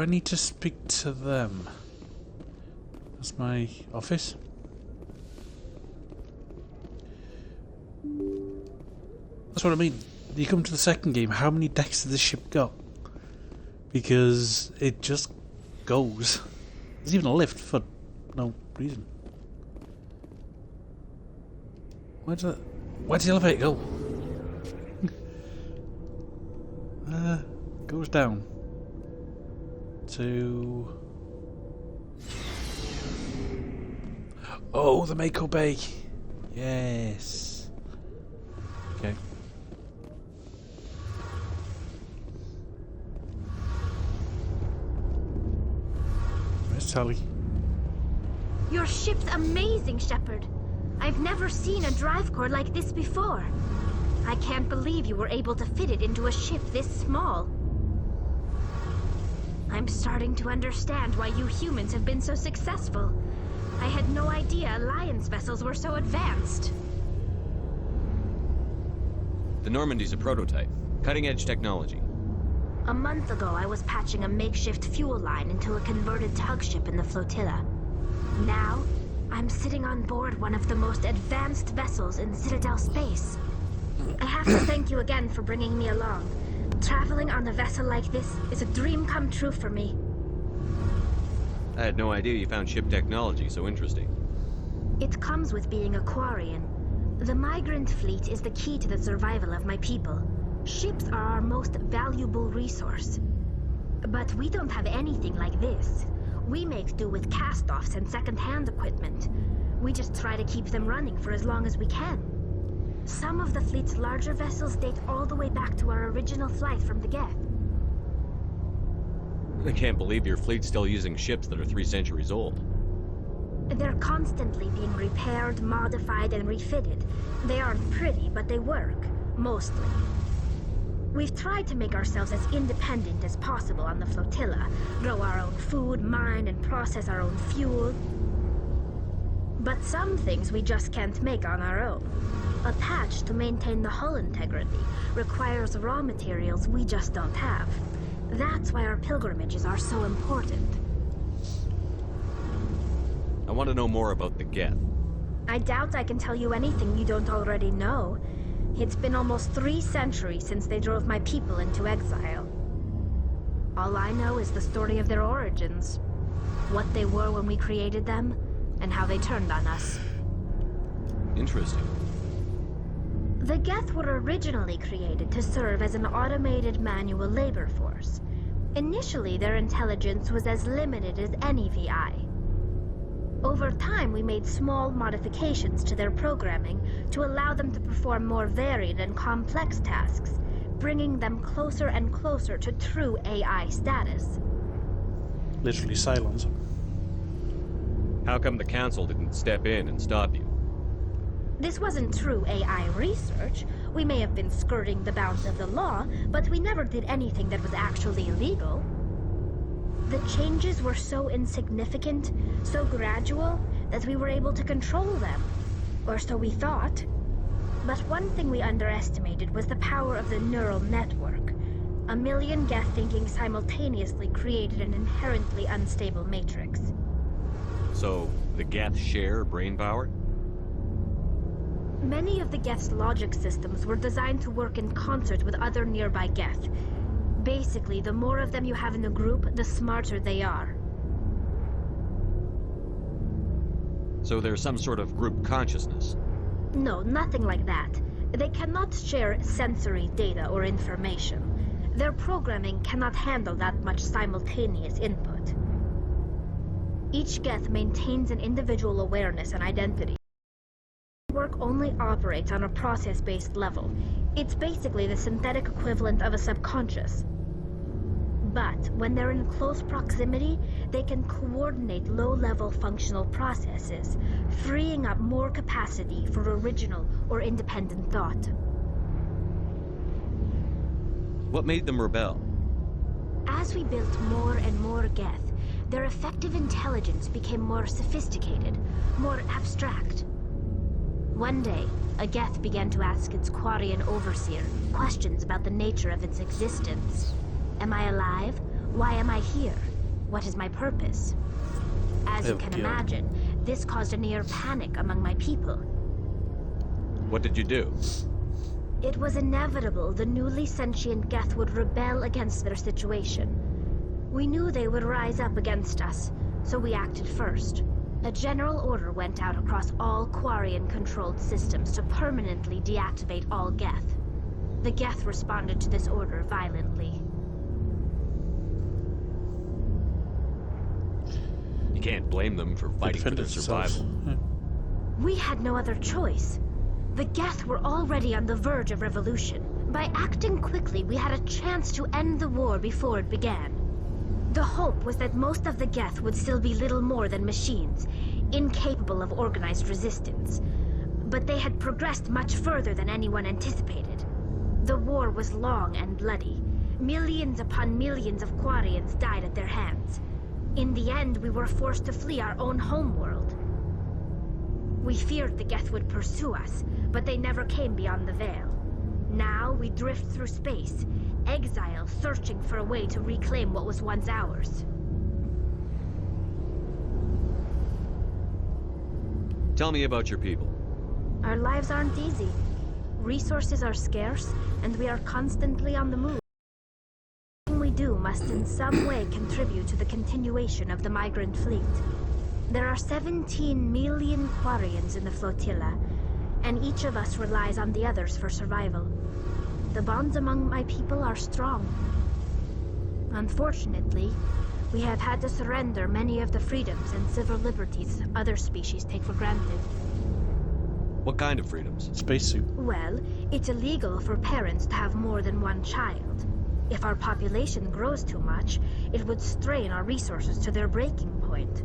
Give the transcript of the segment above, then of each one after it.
do I need to speak to them? That's my office. That's what I mean. You come to the second game, how many decks has this ship got? Because it just goes. There's even a lift for no reason. Where's the elevator go? Goes down to... Oh, the Mako Bay. Yes. Okay. Where's Tally? Your ship's amazing, Shepard. I've never seen a drive core like this before. I can't believe you were able to fit it into a ship this small. I'm starting to understand why you humans have been so successful. I had no idea Alliance vessels were so advanced. The Normandy's a prototype. Cutting-edge technology. A month ago, I was patching a makeshift fuel line into a converted tug ship in the flotilla. Now, I'm sitting on board one of the most advanced vessels in Citadel space. I have to thank you again for bringing me along. Traveling on a vessel like this is a dream come true for me. I had no idea you found ship technology so interesting. It comes with being a Quarian. The migrant fleet is the key to the survival of my people. Ships are our most valuable resource. But we don't have anything like this. We make do with cast-offs and second-hand equipment. We just try to keep them running for as long as we can. Some of the fleet's larger vessels date all the way back to our original flight from the Geth. I can't believe your fleet's still using ships that are 3 centuries old. They're constantly being repaired, modified, and refitted. They aren't pretty, but they work. Mostly. We've tried to make ourselves as independent as possible on the flotilla. Grow our own food, mine, and process our own fuel. But some things we just can't make on our own. A patch to maintain the hull integrity requires raw materials we just don't have. That's why our pilgrimages are so important. I want to know more about the Geth. I doubt I can tell you anything you don't already know. It's been almost 3 centuries since they drove my people into exile. All I know is the story of their origins. What they were when we created them, and how they turned on us. Interesting. The Geth were originally created to serve as an automated manual labor force. Initially, their intelligence was as limited as any VI. Over time, we made small modifications to their programming to allow them to perform more varied and complex tasks, bringing them closer and closer to true AI status. Literally silence. How come the Council didn't step in and stop you? This wasn't true AI research. We may have been skirting the bounds of the law, but we never did anything that was actually illegal. The changes were so insignificant, so gradual, that we were able to control them. Or so we thought. But one thing we underestimated was the power of the neural network. A million Geth thinking simultaneously created an inherently unstable matrix. So, the Geth share brain power? Many of the Geth's logic systems were designed to work in concert with other nearby Geth. Basically, the more of them you have in a group, the smarter they are. So there's some sort of group consciousness? No, nothing like that. They cannot share sensory data or information. Their programming cannot handle that much simultaneous input. Each Geth maintains an individual awareness and identity. Work only operates on a process-based level. It's basically the synthetic equivalent of a subconscious. But when they're in close proximity, they can coordinate low-level functional processes, freeing up more capacity for original or independent thought. What made them rebel? As we built more and more Geth, their effective intelligence became more sophisticated, more abstract. One day, a Geth began to ask its Quarian overseer questions about the nature of its existence. Am I alive? Why am I here? What is my purpose? As you can God. imagine, this caused a near panic among my people. What did you do? It was inevitable the newly sentient Geth would rebel against their situation. We knew they would rise up against us, so we acted first. A general order went out across all Quarian-controlled systems to permanently deactivate all Geth. The Geth responded to this order violently. You can't blame them for fighting for their survival. Yeah. We had no other choice. The Geth were already on the verge of revolution. By acting quickly, we had a chance to end the war before it began. The hope was that most of the Geth would still be little more than machines, incapable of organized resistance. But they had progressed much further than anyone anticipated. The war was long and bloody. Millions upon millions of Quarians died at their hands. In the end, we were forced to flee our own homeworld. We feared the Geth would pursue us, but they never came beyond the Veil. Now we drift through space, exile searching for a way to reclaim what was once ours. Tell me about your people. Our lives aren't easy. Resources are scarce, and we are constantly on the move. Everything we do must in some way contribute to the continuation of the migrant fleet. There are 17 million Quarians in the flotilla, and each of us relies on the others for survival. The bonds among my people are strong. Unfortunately, we have had to surrender many of the freedoms and civil liberties other species take for granted. What kind of freedoms? Spacesuit. Well, it's illegal for parents to have more than one child. If our population grows too much, it would strain our resources to their breaking point.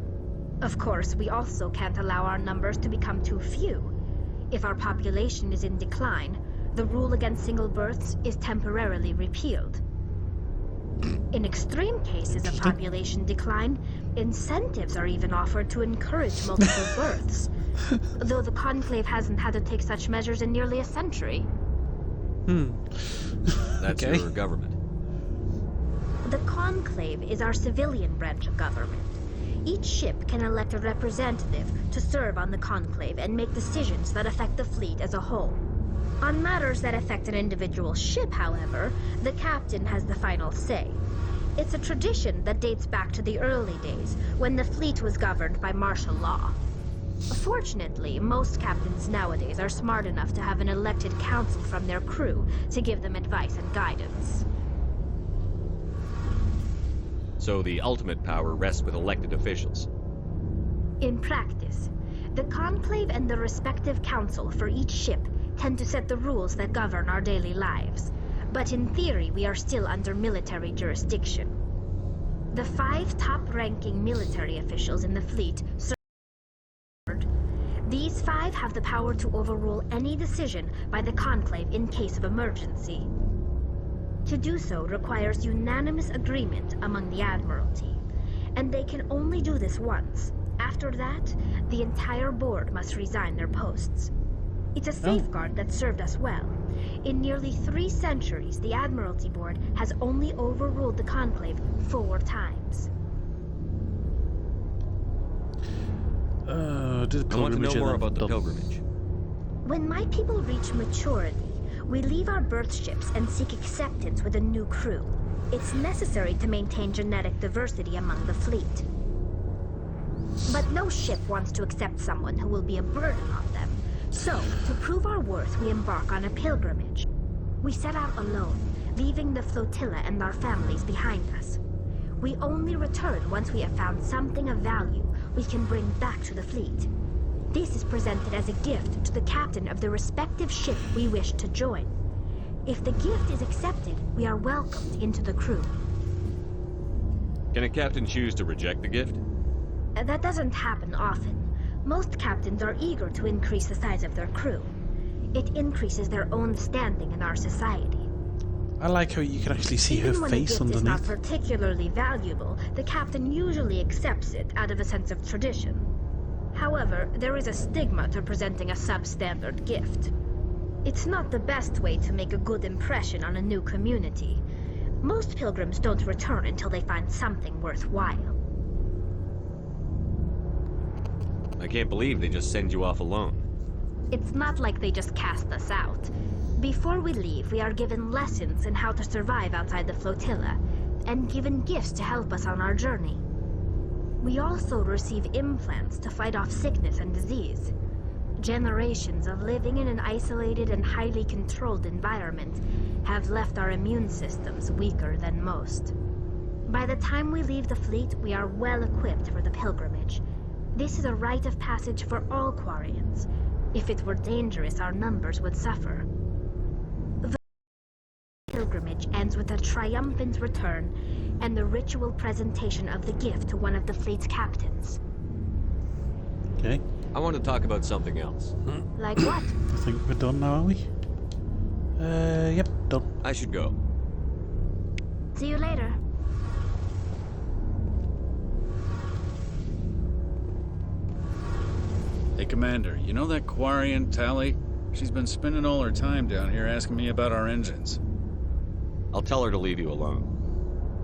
Of course, we also can't allow our numbers to become too few. If our population is in decline, the rule against single births is temporarily repealed. In extreme cases of population decline, incentives are even offered to encourage multiple births, though the Conclave hasn't had to take such measures in nearly a century. That's Okay. your government. The Conclave is our civilian branch of government. Each ship can elect a representative to serve on the Conclave and make decisions that affect the fleet as a whole. On matters that affect an individual ship, however, the captain has the final say. It's a tradition that dates back to the early days, when the fleet was governed by martial law. Fortunately, most captains nowadays are smart enough to have an elected council from their crew to give them advice and guidance. So the ultimate power rests with elected officials. In practice, the Conclave and the respective council for each ship tend to set the rules that govern our daily lives. But in theory, we are still under military jurisdiction. The 5 top-ranking military officials in the fleet serve. These 5 have the power to overrule any decision by the Conclave in case of emergency. To do so requires unanimous agreement among the Admiralty, and they can only do this once. After that, the entire board must resign their posts. It's a safeguard that served us well. In nearly 3 centuries, the Admiralty Board has only overruled the Conclave 4 times. Did I want to know pilgrimage more and about the done. pilgrimage. When my people reach maturity, we leave our birth ships and seek acceptance with a new crew. It's necessary to maintain genetic diversity among the fleet. But no ship wants to accept someone who will be a burden on them. So, to prove our worth, we embark on a pilgrimage. We set out alone, leaving the flotilla and our families behind us. We only return once we have found something of value we can bring back to the fleet. This is presented as a gift to the captain of the respective ship we wish to join. If the gift is accepted, we are welcomed into the crew. Can a captain choose to reject the gift? That doesn't happen often. Most captains are eager to increase the size of their crew. It increases their own standing in our society. I like how you can actually see her Even when a face gift is not underneath. particularly valuable, the captain usually accepts it out of a sense of tradition. However, there is a stigma to presenting a substandard gift. It's not the best way to make a good impression on a new community. Most pilgrims don't return until they find something worthwhile. I can't believe they just send you off alone. It's not like they just cast us out. Before we leave, we are given lessons in how to survive outside the flotilla, and given gifts to help us on our journey. We also receive implants to fight off sickness and disease. Generations of living in an isolated and highly controlled environment have left our immune systems weaker than most. By the time we leave the fleet, we are well equipped for the pilgrimage. This is a rite of passage for all Quarians. If it were dangerous, our numbers would suffer. The pilgrimage ends with a triumphant return and the ritual presentation of the gift to one of the fleet's captains. Okay. I want to talk about something else. Like what? I think we're done now, are we? Yep, done. I should go. See you later. Hey, Commander, you know that Quarian, Tally? She's been spending all her time down here asking me about our engines. I'll tell her to leave you alone.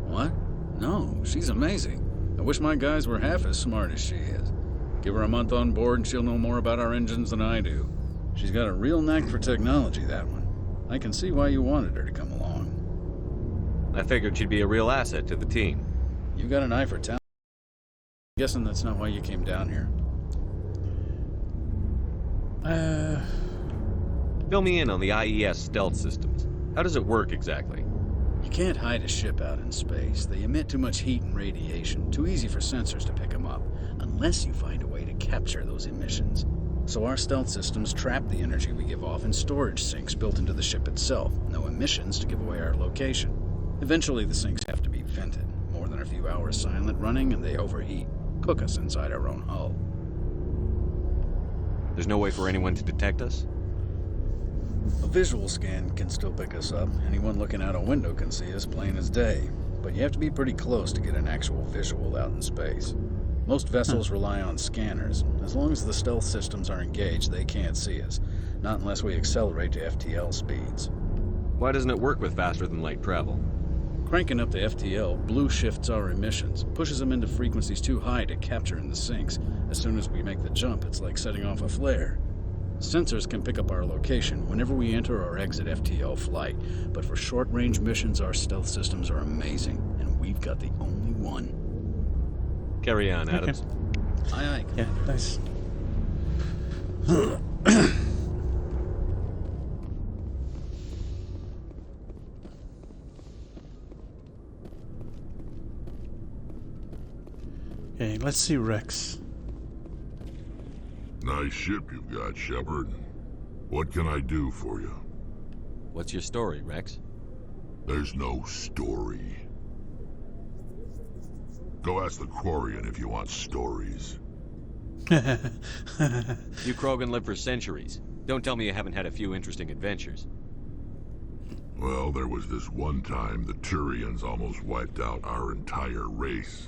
What? No, she's amazing. I wish my guys were half as smart as she is. Give her a month on board and she'll know more about our engines than I do. She's got a real knack for technology, that one. I can see why you wanted her to come along. I figured she'd be a real asset to the team. You got an eye for talent. I'm guessing that's not why you came down here. Fill me in on the IES stealth systems. How does it work exactly? You can't hide a ship out in space. They emit too much heat and radiation. Too easy for sensors to pick them up, unless you find a way to capture those emissions. So our stealth systems trap the energy we give off in storage sinks built into the ship itself. No emissions to give away our location. Eventually the sinks have to be vented. More than a few hours silent running and they overheat. Cook us inside our own hull. There's no way for anyone to detect us? A visual scan can still pick us up. Anyone looking out a window can see us plain as day. But you have to be pretty close to get an actual visual out in space. Most vessels rely on scanners. As long as the stealth systems are engaged, they can't see us. Not unless we accelerate to FTL speeds. Why doesn't it work with faster-than-light travel? Cranking up the FTL blue shifts our emissions, pushes them into frequencies too high to capture in the sinks. As soon as we make the jump, it's like setting off a flare. Sensors can pick up our location whenever we enter or exit FTL flight, but for short-range missions, our stealth systems are amazing, and we've got the only one. Carry on, Adams. Aye, aye. Yeah, nice. Okay, let's see Rex. Nice ship you've got, Shepard. What can I do for you? What's your story, Rex? There's no story. Go ask the Quarian if you want stories. You Krogan live for centuries. Don't tell me you haven't had a few interesting adventures. Well, there was this one time the Turians almost wiped out our entire race.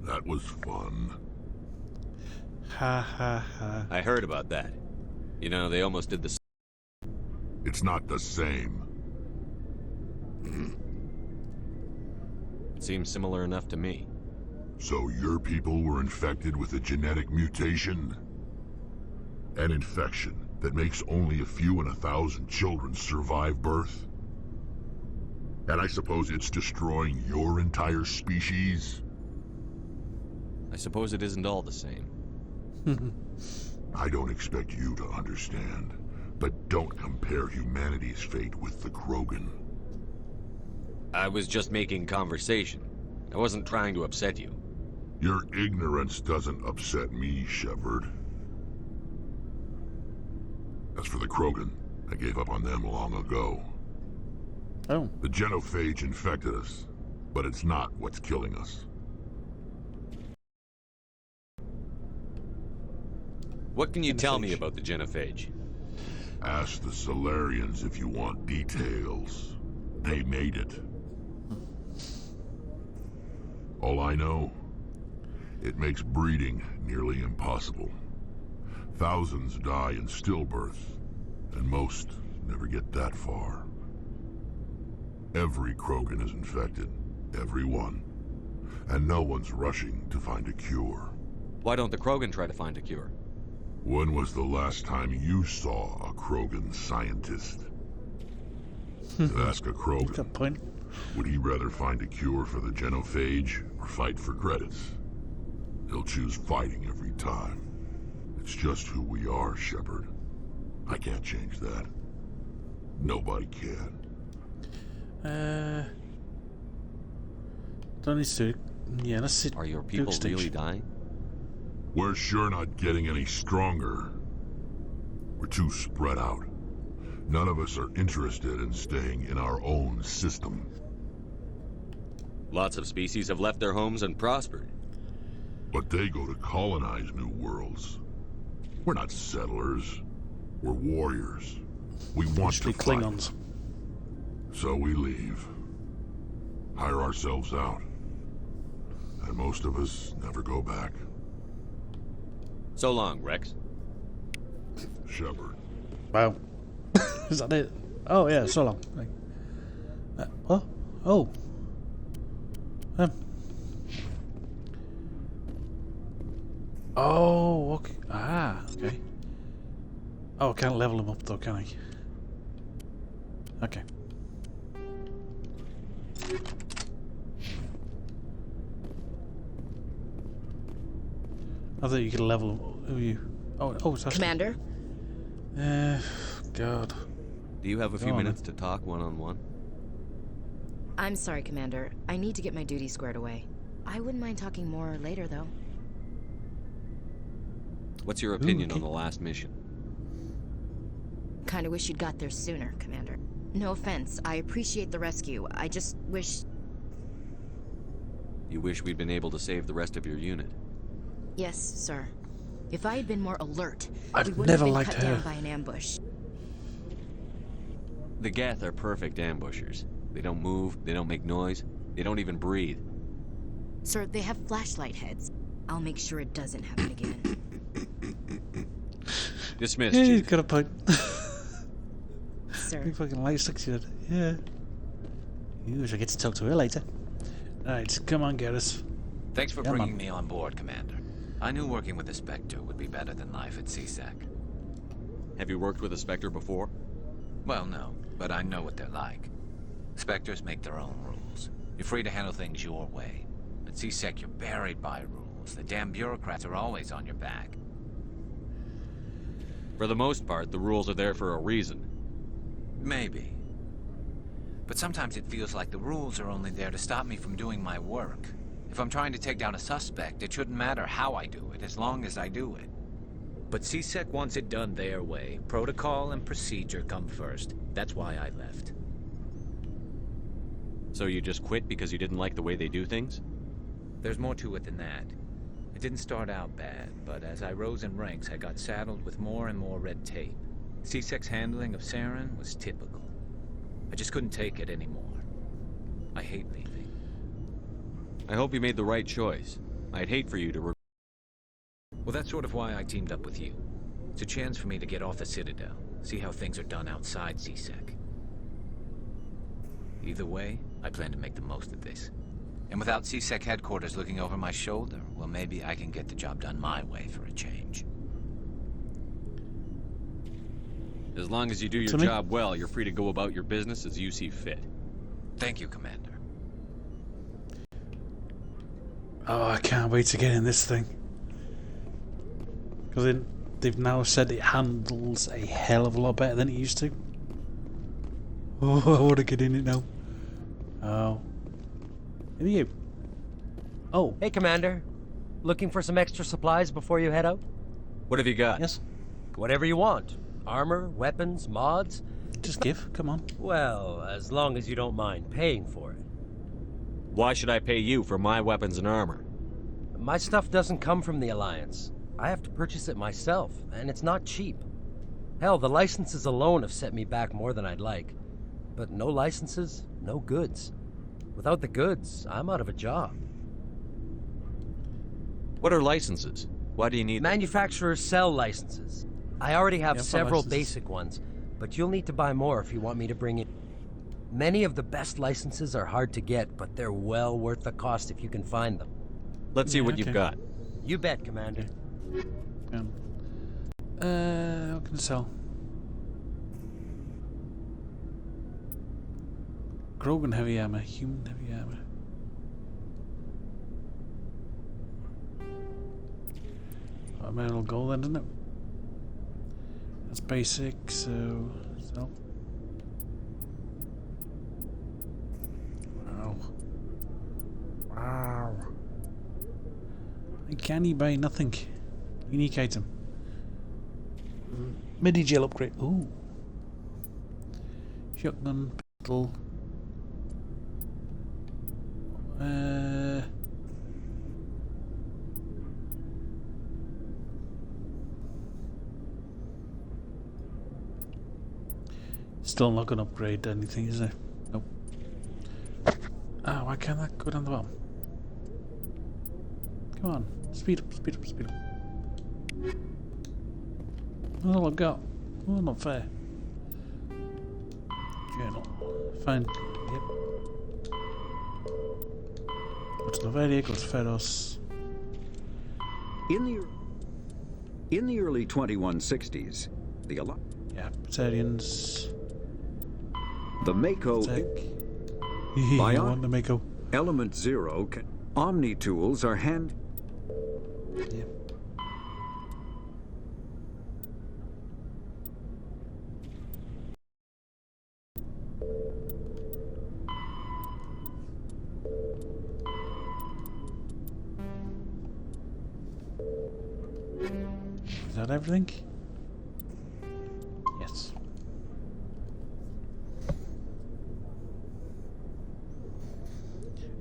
That was fun. Ha ha ha. I heard about that. You know, they almost did the It's not the same. It seems similar enough to me. So your people were infected with a genetic mutation? An infection that makes only a few in 1,000 children survive birth? And I suppose it's destroying your entire species? I suppose it isn't all the same. I don't expect you to understand, but don't compare humanity's fate with the Krogan. I was just making conversation. I wasn't trying to upset you. Your ignorance doesn't upset me, Shepard. As for the Krogan, I gave up on them long ago. Oh. The genophage infected us, but it's not what's killing us. What can you tell me about the genophage? Ask the Solarians if you want details. They made it. All I know, it makes breeding nearly impossible. Thousands die in stillbirth, and most never get that far. Every Krogan is infected. Every one. And no one's rushing to find a cure. Why don't the Krogan try to find a cure? When was the last time you saw a Krogan scientist? Ask a Krogan. Good point. Would he rather find a cure for the genophage or fight for credits? He'll choose fighting every time. It's just who we are, Shepard. I can't change that. Nobody can. Don't need to. Yeah, let's see. Are your people really dying? We're sure not getting any stronger. We're too spread out. None of us are interested in staying in our own system. Lots of species have left their homes and prospered. But they go to colonize new worlds. We're not settlers. We're warriors. We want to Mostly fight. Klingons. So we leave. Hire ourselves out. And most of us never go back. So long, Rex. Shepard. Wow. Is that it? Oh yeah, so long. What? Oh. Oh, okay. Ah, okay. Oh, I can't level him up though, can I? Okay. I thought you could level. Who are you? Oh, it's actually. Commander? God. Do you have a few Go on, minutes to talk one-on-one? I'm sorry, Commander. I need to get my duties squared away. I wouldn't mind talking more later, though. What's your opinion okay. on the last mission? Kinda wish you'd got there sooner, Commander. No offense, I appreciate the rescue. I just wish... You wish we'd been able to save the rest of your unit? Yes, sir. If I had been more alert, I've we wouldn't never have been liked cut her. down by an ambush. The Geth are perfect ambushers. They don't move, they don't make noise, they don't even breathe. Sir, they have flashlight heads. I'll make sure it doesn't happen again. Dismissed, Yeah, he's Chief. got a point. Sir. Big fucking light sticks you. Yeah. You wish I get to talk to her later. Alright, come on, Garrus. Thanks for Yeah, bringing man. me on board, Commander. I knew working with a Spectre would be better than life at CSEC. Have you worked with a Spectre before? Well, no, but I know what they're like. Spectres make their own rules. You're free to handle things your way. At CSEC, you're buried by rules. The damn bureaucrats are always on your back. For the most part, the rules are there for a reason. Maybe. But sometimes it feels like the rules are only there to stop me from doing my work. If I'm trying to take down a suspect, it shouldn't matter how I do it, as long as I do it. But CSEC wants it done their way. Protocol and procedure come first. That's why I left. So you just quit because you didn't like the way they do things? There's more to it than that. It didn't start out bad, but as I rose in ranks, I got saddled with more and more red tape. CSEC's handling of Saren was typical. I just couldn't take it anymore. I hate leaving. I hope you made the right choice. I'd hate for you to Well, that's sort of why I teamed up with you. It's a chance for me to get off the Citadel, see how things are done outside CSEC. Either way, I plan to make the most of this. And without CSEC headquarters looking over my shoulder, well, maybe I can get the job done my way for a change. As long as you do your me? job well, you're free to go about your business as you see fit. Thank you, Commander. Oh, I can't wait to get in this thing. Because they've now said it handles a hell of a lot better than it used to. Oh, I want to get in it now. Oh. Who are you? Oh, Hey, Commander. Looking for some extra supplies before you head out? What have you got? yes. Whatever you want. Armor, weapons, mods? Just give. Come on. Well, as long as you don't mind paying for it. Why should I pay you for my weapons and armor? My stuff doesn't come from the Alliance. I have to purchase it myself, and it's not cheap. Hell, the licenses alone have set me back more than I'd like. But no licenses, no goods. Without the goods, I'm out of a job. What are licenses? Why do you need them? Manufacturers sell licenses. I already have Yeah, for several licenses. basic ones, but you'll need to buy more if you want me to bring it. Many of the best licenses are hard to get, but they're well worth the cost if you can find them. Let's see Yeah, what okay. you've got. You bet, Commander. What can I sell? Krogan heavy armor, human heavy armor. A metal gold then, isn't it? That's basic, so sell. Wow. Wow. Can you buy nothing? Unique item. Midi gel upgrade. Ooh. Shotgun, pistol. Still not gonna upgrade anything, is it? Nope. Ah, why can't that go down the bottom? Come on, speed up, speed up, speed up. That's all I've got. Oh, not fair. Journal. Fine. Yep. Go to Novelia, go to Feros. In the early 2160s, Yeah, Batarians. the Mako Tech. You Bion- want the Mako? Element Zero Omni tools are Yeah. Is that everything? Yes.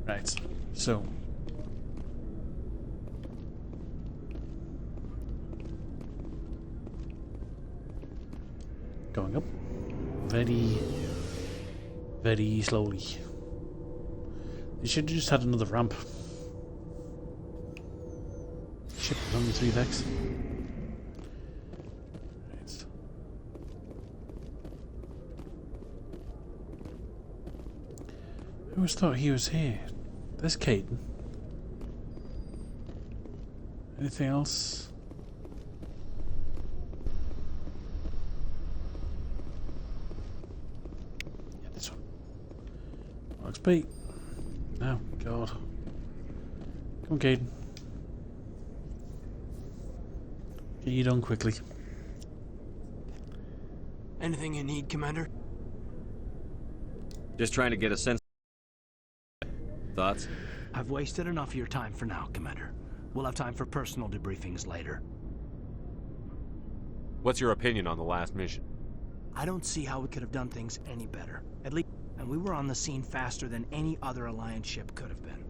Right, so going up very, very slowly. They should have just had another ramp. Ship is only 3 decks. Right. I always thought he was here. There's Caden. Anything else? Yeah, this one. Max B. No, God. Come on, Caden. Get you done quickly. Anything you need, Commander? Just trying to get a sense. Thoughts? I've wasted enough of your time for now, Commander. We'll have time for personal debriefings later. What's your opinion on the last mission? I don't see how we could have done things any better. At least, and we were on the scene faster than any other Alliance ship could have been.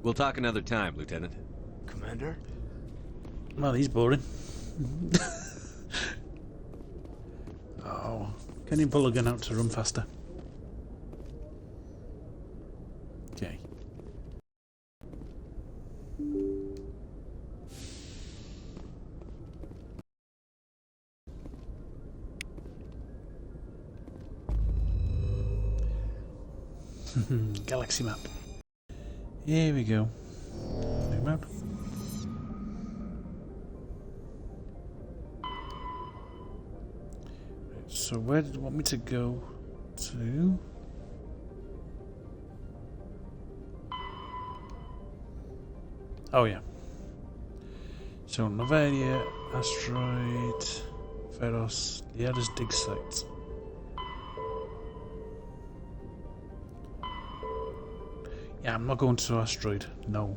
We'll talk another time, Lieutenant. Commander? Well, he's boring. Oh, can you pull a gun out to run faster? Okay. Galaxy map. Here we go. New map. So where did you want me to go to? Oh yeah. So Novelia, Asteroid, Feros, the others dig sites. Yeah, I'm not going to Asteroid, no.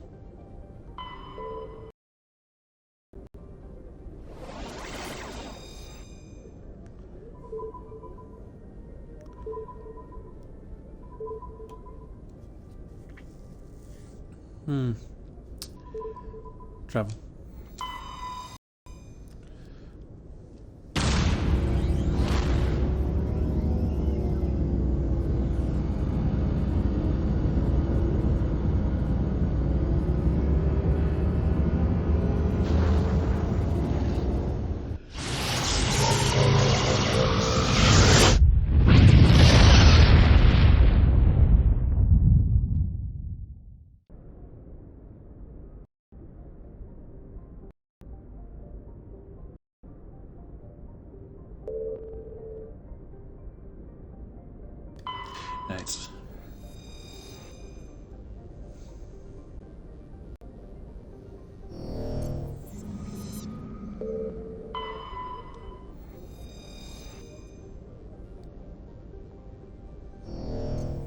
Travel. Right.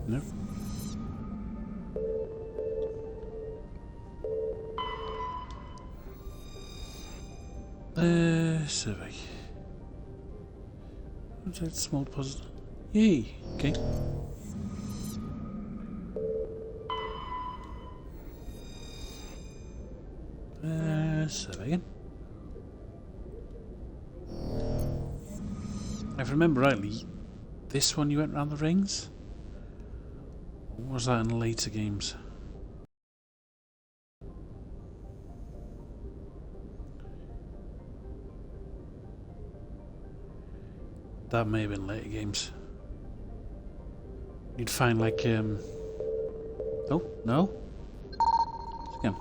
Nope. Survey. What's that small deposit? Yay! Okay. Survey again. If I remember rightly, this one you went round the rings? Or was that in later games? That may have been later games. You'd find like oh, no? Again.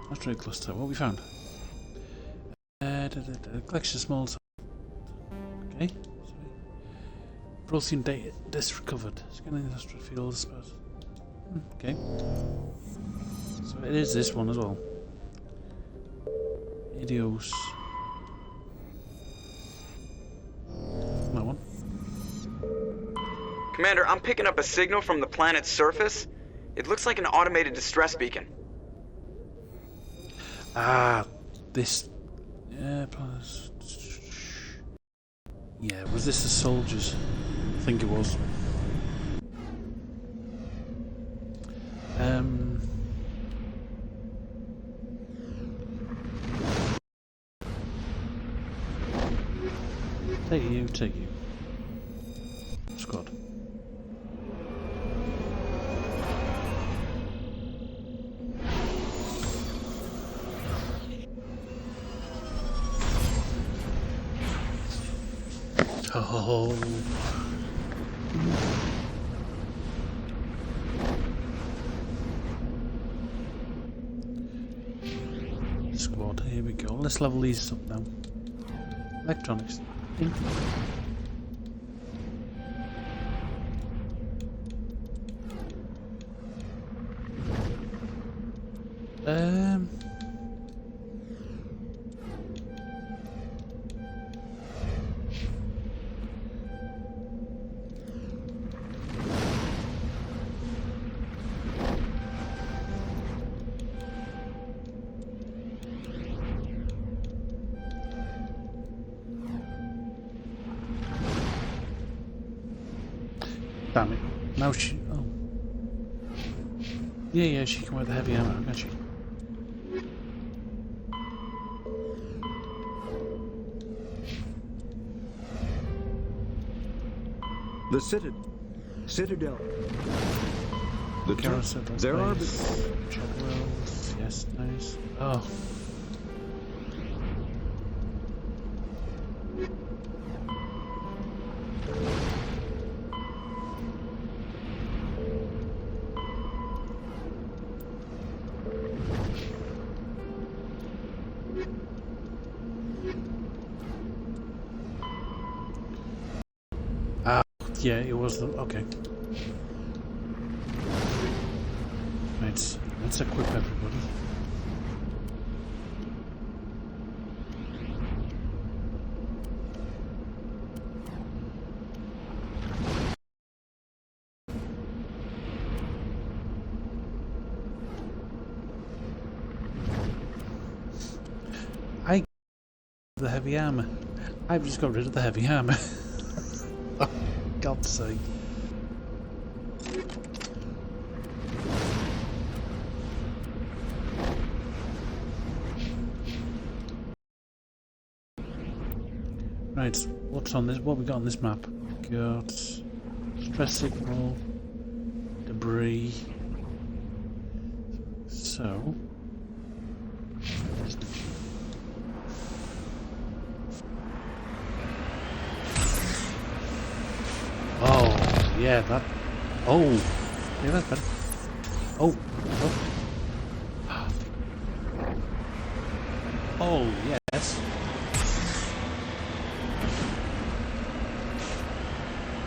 That's very close to that. What we found? Collection of small. Okay. Protein data discovered. Scanning the astral fields. Okay. So it is this one as well. Idios. That one. Commander, I'm picking up a signal from the planet's surface. It looks like an automated distress beacon. Ah, this. Yeah, plus. Yeah, was this the soldiers? I think it was. Take you. Squad. Oh. Squad, here we go. Let's level these up now. Electronics. In. Damn it. Now she... Oh. Yeah, she can wear the heavy armor, can't she? The Citadel. The Carousel. There are... Chadwells. Yes, nice. Oh. Yeah, it was the... Okay. Right, let's equip everybody. The heavy armor. I've just got rid of the heavy armor. Oh, God's sake. Right, what's on this? What we got on this map? We got stress signal, debris. So. Oh, yeah, that. Oh, yeah, that's better. Oh, oh. Oh, yeah.